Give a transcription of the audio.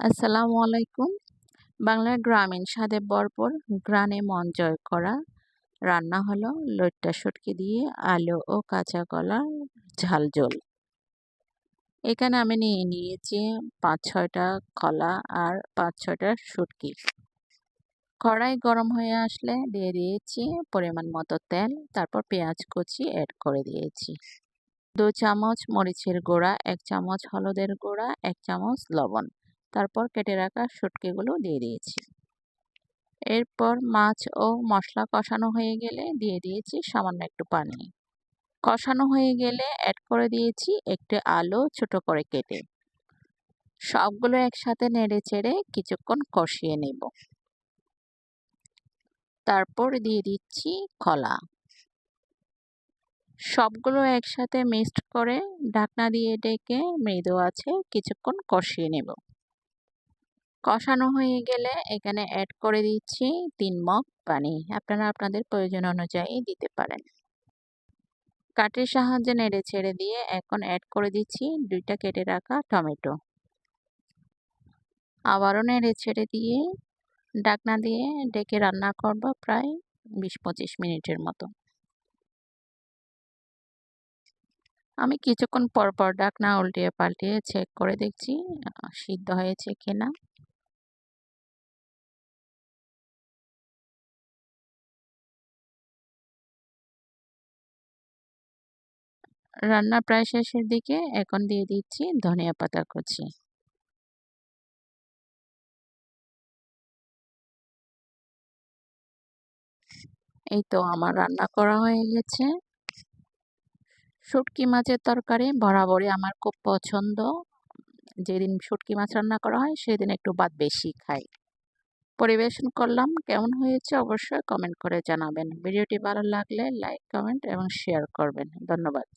আসসালামু আলাইকুম। বাংলার গ্রামীণ স্বাদে ভরপুর ঘ্রাণে মন জয় করা রান্না হলো লইট্টা শুটকি দিয়ে আলু ও কাঁচা কলার ঝাল ঝোল। এখানে আমি নিয়ে নিয়েছি ৫-৬টা কলা আর ৫-৬টা শুটকি। কড়াই গরম হয়ে আসলে দিয়ে দিয়েছি পরিমাণ মতো তেল, তারপর পেঁয়াজ কুচি অ্যাড করে দিয়েছি। ২ চামচ মরিচের গুঁড়া, ১ চামচ হলুদের গুঁড়া, ১ চামচ লবণ। তারপর কেটে রাখা শুটকিগুলো দিয়ে দিয়েছি। এরপর মাছ ও মশলা কষানো হয়ে গেলে দিয়ে দিয়েছি সামান্য একটু পানি। কষানো হয়ে গেলে অ্যাড করে দিয়েছি একটি আলু ছোট করে কেটে। সবগুলো একসাথে নেড়েচেড়ে কিছুক্ষণ কষিয়ে নেব। তারপর দিয়ে দিচ্ছি কলা। সবগুলো একসাথে মিক্সড করে ঢাকনা দিয়ে ডেকে মৃদু আঁচে কিছুক্ষণ কষিয়ে নেব। কষানো হয়ে গেলে এখানে অ্যাড করে দিচ্ছি ৩ মগ পানি। আপনারা আপনাদের প্রয়োজন অনুযায়ী দিতে পারেন। কাঠির সাহায্যে নেড়ে ছেড়ে দিয়ে এখন অ্যাড করে দিচ্ছি ২টা কেটে রাখা টমেটো। আবারও নেড়ে ছেড়ে দিয়ে ঢাকনা দিয়ে ঢেকে রান্না করব প্রায় ২০-২৫ মিনিটের মতো। আমি কিছুক্ষণ পর পর ঢাকনা উল্টিয়ে পাল্টিয়ে চেক করে দেখছি সিদ্ধ হয়েছে কিনা। রান্না প্রায় শেষের দিকে, এখন দিয়ে দিচ্ছি ধনিয়া পাতা কুচি। এই তো আমার রান্না করা হয়ে গেছে। শুটকি মাছের তরকারি বরাবরই আমার খুব পছন্দ। যেদিন শুটকি মাছ রান্না করা হয় সেদিন একটু ভাত বেশি খাই। পরিবেশন করলাম, কেমন হয়েছে অবশ্যই কমেন্ট করে জানাবেন। ভিডিওটি ভালো লাগলে লাইক, কমেন্ট এবং শেয়ার করবেন। ধন্যবাদ।